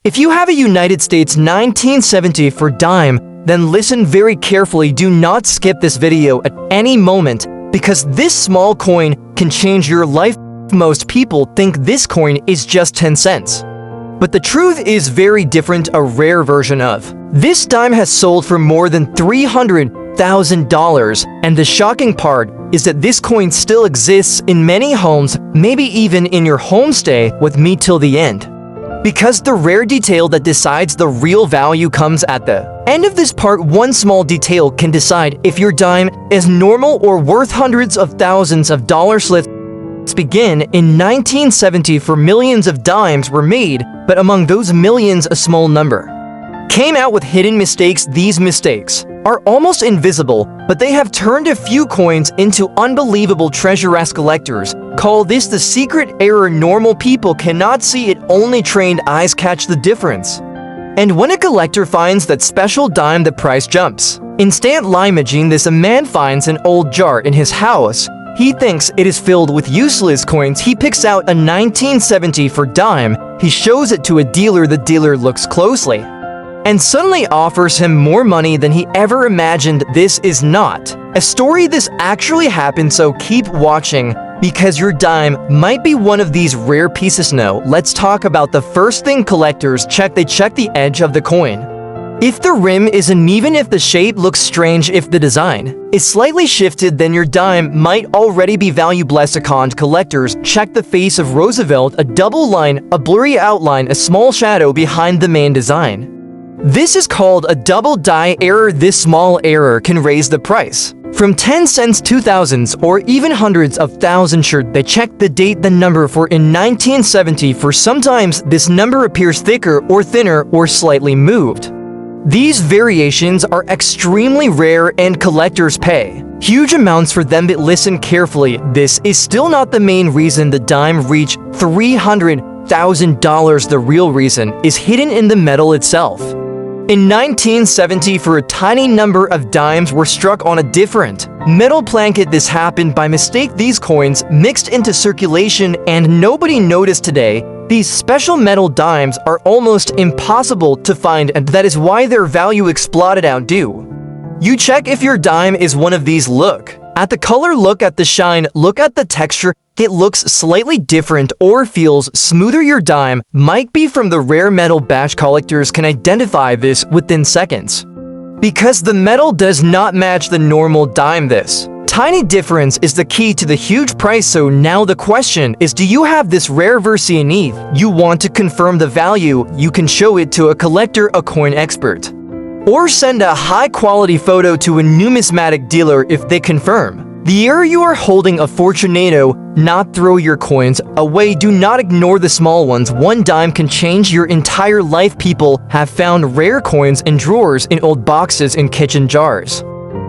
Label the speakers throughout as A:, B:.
A: If you have a United States 1970 for dime, then listen very carefully. Do not skip this video at any moment, because this small coin can change your life. Most people think this coin is just 10 cents. But the truth is very different, a rare version of. This dime has sold for more than $300,000, and the shocking part is that this coin still exists in many homes, maybe even in your homestay with me till the end. Because the rare detail that decides the real value comes at the end of this part. One small detail can decide if your dime is normal or worth hundreds of thousands of dollars. Let's begin. In 1970, for millions of dimes were made, but among those millions, a small number came out with hidden mistakes. These mistakes are almost invisible, but they have turned a few coins into unbelievable treasure. As collectors call this the secret error. Normal people cannot see it, only trained eyes catch the difference. And when a collector finds that special dime, the price jumps. Instant. Imagine this: a man finds an old jar in his house. He thinks it is filled with useless coins. He picks out a 1970 for dime. He shows it to a dealer. The dealer looks closely and suddenly offers him more money than he ever imagined. This is not a story. This actually happened, so keep watching, because your dime might be one of these rare pieces. Now, let's talk about the first thing collectors check. They check the edge of the coin. If the rim is uneven, if the shape looks strange, if the design is slightly shifted, then your dime might already be valuable. Second, collectors check the face of Roosevelt. A double line, a blurry outline, a small shadow behind the main design. This is called a double die error. This small error can raise the price from 10 cents to thousands or even hundreds of thousands. Sure, they check the date, the number for in 1970. For sometimes this number appears thicker or thinner or slightly moved. These variations are extremely rare and collectors pay huge amounts for them. But listen carefully, this is still not the main reason the dime reached $300,000. The real reason is hidden in the metal itself. In 1970, for a tiny number of dimes were struck on a different metal plankette. This happened by mistake. These coins mixed into circulation and nobody noticed. Today, these special metal dimes are almost impossible to find, and that is why their value exploded out. Do you check if your dime is one of these? Look at the color, look at the shine, look at the texture. It looks slightly different or feels smoother. Your dime might be from the rare metal batch. Collectors can identify this within seconds because the metal does not match the normal dime. This tiny difference is the key to the huge price. So now the question is, do you have this rare version? If you want to confirm the value, you can show it to a collector, a coin expert, or send a high-quality photo to a numismatic dealer. If they confirm the year, you are holding a fortunato. Not throw your coins away. Do not ignore the small ones. One dime can change your entire life. People have found rare coins in drawers, in old boxes, in kitchen jars,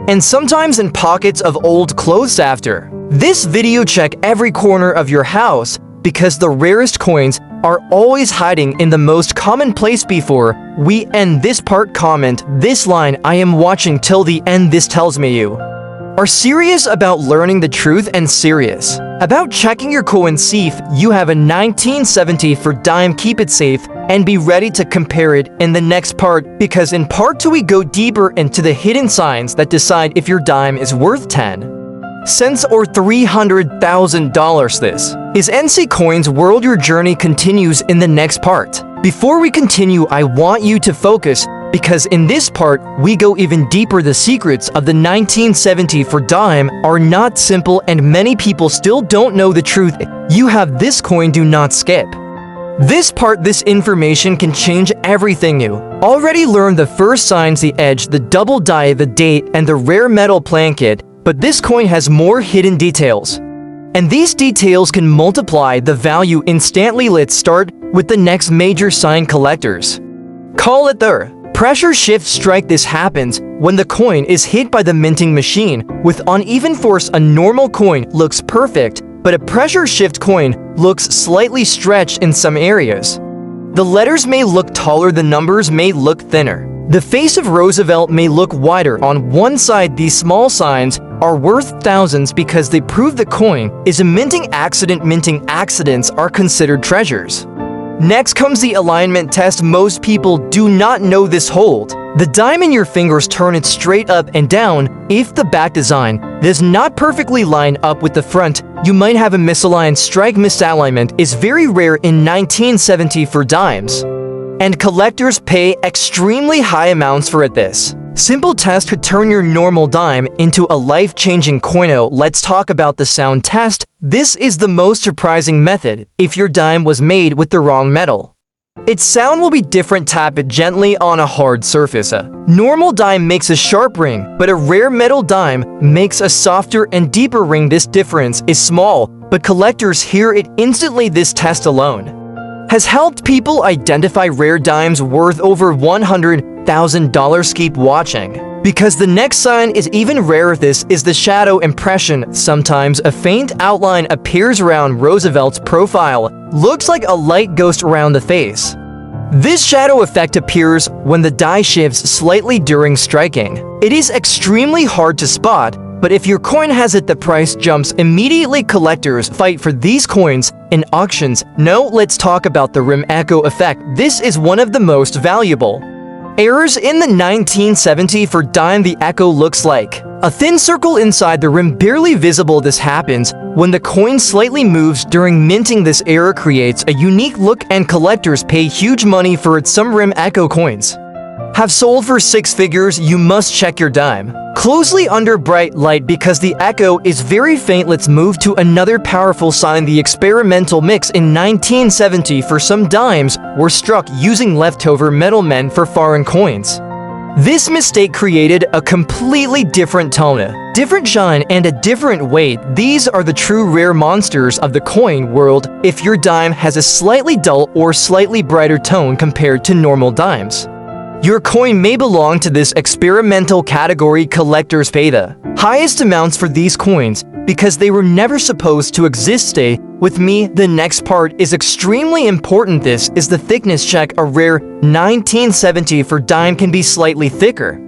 A: and sometimes in pockets of old clothes. After this video, check every corner of your house, because the rarest coins are always hiding in the most common place. Before we end this part, comment this line: I am watching till the end. This tells me you are serious about learning the truth and serious about checking your coin. See if you have a 1970 for dime. Keep it safe and be ready to compare it in the next part, because in part 2 we go deeper into the hidden signs that decide if your dime is worth 10 cents or $300,000. This is NC Coins World. Your journey continues in the next part. Before we continue, I want you to focus, because in this part, we go even deeper. The secrets of the 1970 for dime are not simple, and many people still don't know the truth. You have this coin, do not skip this part. This information can change everything. You already learned the first signs: the edge, the double die, the date, and the rare metal plankette. But this coin has more hidden details, and these details can multiply the value instantly. Let's start with the next major sign. Collectors call it the pressure shift strike. This happens when the coin is hit by the minting machine with uneven force. A normal coin looks perfect, but a pressure shift coin looks slightly stretched in some areas. The letters may look taller, the numbers may look thinner. The face of Roosevelt may look wider on one side. These small signs are worth thousands because they prove the coin is a minting accident. Minting accidents are considered treasures. Next comes the alignment test. Most people do not know this hold. The dime in your fingers turn it straight up and down. If the back design does not perfectly line up with the front, you might have a misaligned strike. Misalignment is very rare in 1970 for dimes, and collectors pay extremely high amounts for it. This simple test could turn your normal dime into a life-changing coin. Let's talk about the sound test. This is the most surprising method. If your dime was made with the wrong metal, its sound will be different. Tap it gently on a hard surface. A normal dime makes a sharp ring, but a rare metal dime makes a softer and deeper ring. This difference is small, but collectors hear it instantly. This test alone has helped people identify rare dimes worth over $100,000. Keep watching, because the next sign is even rarer. This is the shadow impression. Sometimes a faint outline appears around Roosevelt's profile. Looks like a light ghost around the face. This shadow effect appears when the die shifts slightly during striking. It is extremely hard to spot, but if your coin has it, the price jumps immediately. Collectors fight for these coins in auctions. Now let's talk about the rim echo effect. This is one of the most valuable errors in the 1970 for dime. The echo looks like a thin circle inside the rim, barely visible. This happens when the coin slightly moves during minting. This error creates a unique look, and collectors pay huge money for it. Some rim echo coins have sold for six figures. You must check your dime closely under bright light because the echo is very faint. Let's move to another powerful sign, the experimental mix. In 1970, for some dimes were struck using leftover metal meant for foreign coins. This mistake created a completely different tone, different shine, and a different weight. These are the true rare monsters of the coin world. If your dime has a slightly dull or slightly brighter tone compared to normal dimes, your coin may belong to this experimental category. Collectors pay the highest amounts for these coins because they were never supposed to exist. Stay with me. The next part is extremely important. This is the thickness check. A rare 1970 for dime can be slightly thicker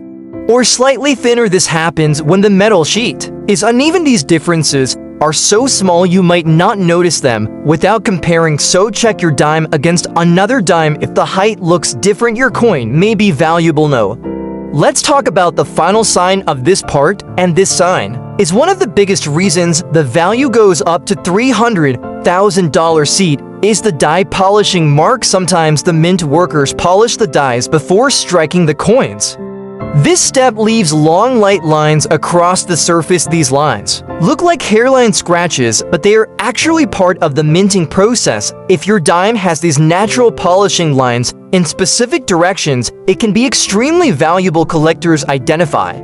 A: or slightly thinner. This happens when the metal sheet is uneven. These differences are so small you might not notice them without comparing, so check your dime against another dime. If the height looks different, your coin may be valuable. No. Let's talk about the final sign of this part, and this sign is one of the biggest reasons the value goes up to $300,000. Seat is the die polishing mark. Sometimes the mint workers polish the dies before striking the coins. This step leaves long light lines across the surface. These lines look like hairline scratches, but they are actually part of the minting process. If your dime has these natural polishing lines in specific directions, it can be extremely valuable. Collectors identify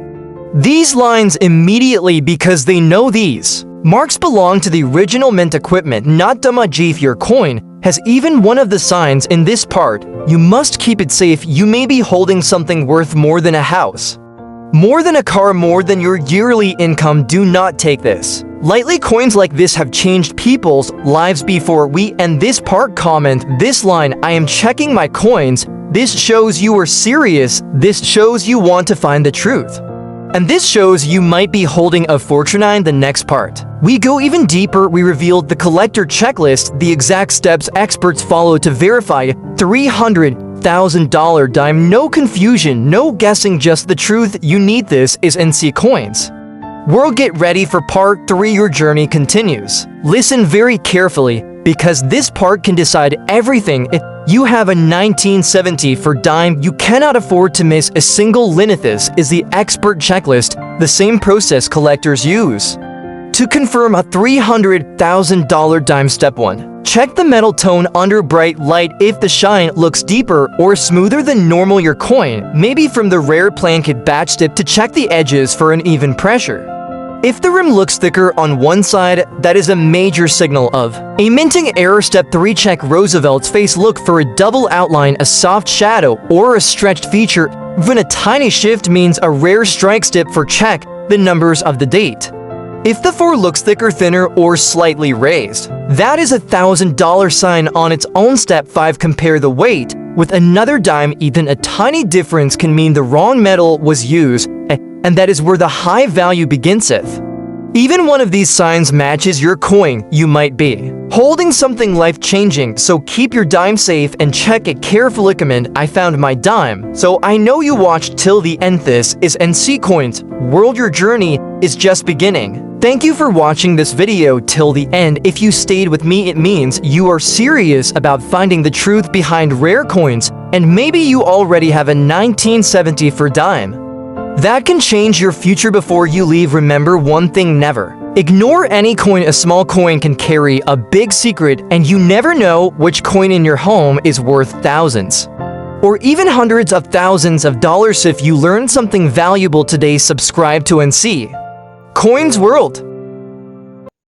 A: these lines immediately because they know these marks belong to the original mint equipment, not damage. If your coin has even one of the signs in this part, you must keep it safe. You may be holding something worth more than a house, more than a car, more than your yearly income. Do not take this lightly. Coins like this have changed people's lives. Before we end this part, comment this line: I am checking my coins. This shows you are serious. This shows you want to find the truth. And this shows you might be holding a fortune. In the next part, we go even deeper. We revealed the collector checklist, the exact steps experts follow to verify $300,000 dime. No confusion, no guessing, just the truth. You need this is NC Coins World. Get ready for part 3. Your journey continues. Listen very carefully because this part can decide everything. If you have a 1970 for dime, you cannot afford to miss a single linnet. This is the expert checklist, the same process collectors use to confirm a $300,000 dime. Step 1. Check the metal tone under bright light. If the shine looks deeper or smoother than normal, your coin may be from the rare Planket batch. Step to check the edges for an even pressure. If the rim looks thicker on one side, that is a major signal of a minting error. Step 3. Check Roosevelt's face. Look for a double outline, a soft shadow, or a stretched feature. Even a tiny shift means a rare strike. Step 4. Check the numbers of the date. If the 4 looks thicker, thinner, or slightly raised, that is a $1,000 sign on its own. Step 5. Compare the weight with another dime. Even a tiny difference can mean the wrong metal was used, and that is where the high value begins. Even one of these signs matches your coin, you might be holding something life-changing, so keep your dime safe and check it carefully. I found my dime, so I know you watched till the end. This is NC Coins World. Your journey is just beginning. Thank you for watching this video till the end. If you stayed with me, it means you are serious about finding the truth behind rare coins, and maybe you already have a 1974 dime that can change your future. Before you leave, remember one thing: never ignore any coin. A small coin can carry a big secret, and you never know which coin in your home is worth thousands or even hundreds of thousands of dollars. If you learned something valuable today, subscribe to NC Coins World.